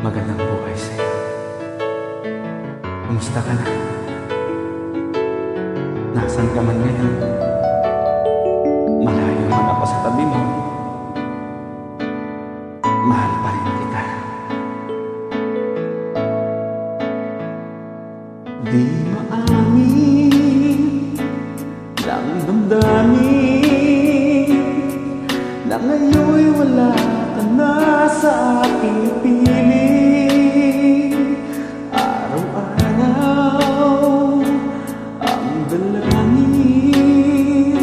Magandang buhay sa'yo. Kumusta ka na? Nasaan ka man ngayon? Malayo man ako sa tabi mo. Mahal pa rin kita. Di maamin ng damdamin na ngayon'y wala ka na sa aking piling. Araw-araw ang dalangin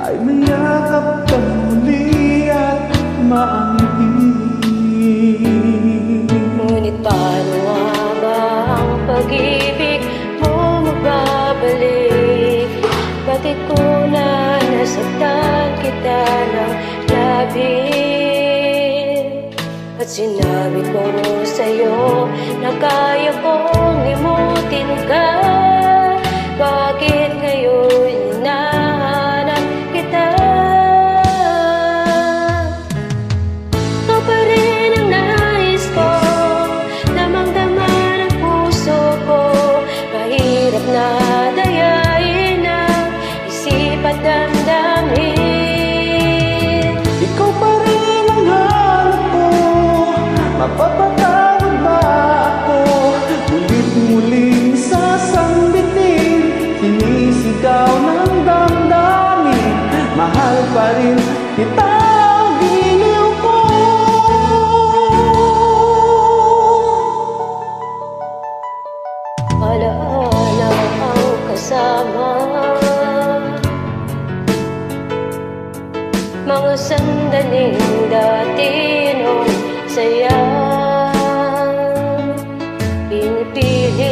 ay mayakap ka muli at maangkin. Ngunit paano nga ba ang pag-ibig mo magbabalik? Bakit ko na nasaktan kita ng labis? At sinabi ko sa'yo na kaya kong limutin ka. Bakit ngayon hinahanap kita? Ikaw pa rin ang nais ko, damang-dama ng puso ko. Mahirap na dayain ang isip at damdamin. Ikaw pa rin ang hanap ko, mapapatawad ba ako? Mulit-muling sasambitin, sinisigaw ng damdamin. Mahal pa rin kita, giliw ko. Alaala ang kasama, mga sandaling dati nung saya. Pinipilit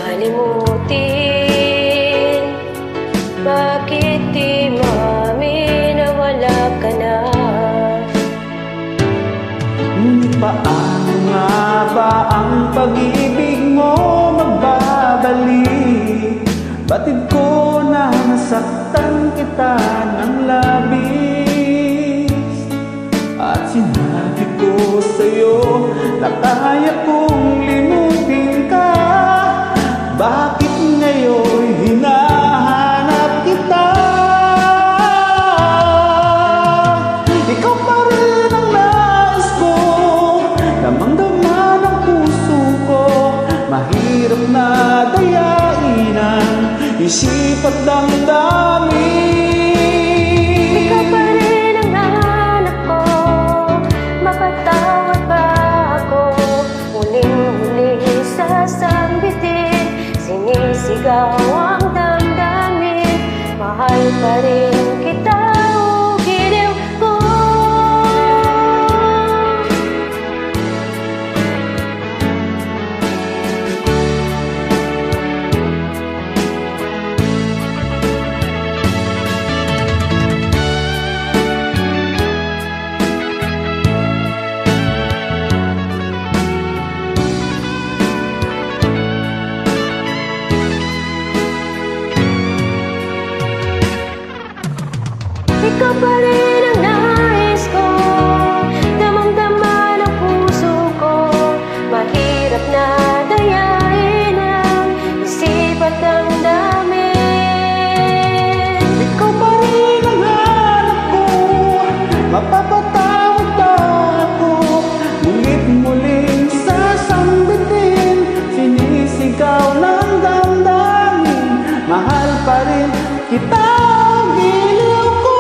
nalimutin, bakit di mamin na wala ka na? Ngunit paano nga ba ang pag-ibig mo magbabalik? Batid ko na nasaktan kita ng labis. At sinabi ko sa'yo na kaya kong limutin ka. Bakit ngayon hinahanap kita? Ikaw pa rin ang nais ko, damang-dama ng puso ko. Mahirap na dayain ang isip at damdamin. Ikaw pa rin ang hanap ko, mapatawad ba ako? Muling-muling sasambitin, sinisigaw ang damdamin. Mahal pa rin kita, o giliw ko. Ikaw pa rin ang nais ko, damang-dama ng puso ko. Mahirap na dayain ang isip at damdamin. Ikaw pa rin ang hanap ko, mapapatawad ba ako? Mulit-muling sasambitin, sinisigaw ng damdamin. Mahal pa rin kita, giliw ko.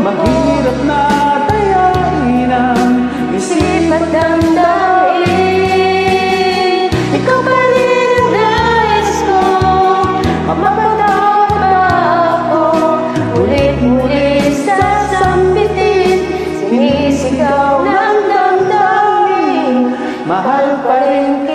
Mahirap na dayain ang isip at damdamin. Ikaw pa rin ang nais ko, mapapatawad ba ako? Ulit-muli sasambitin, sinisigaw ng damdamin. Mahal pa rin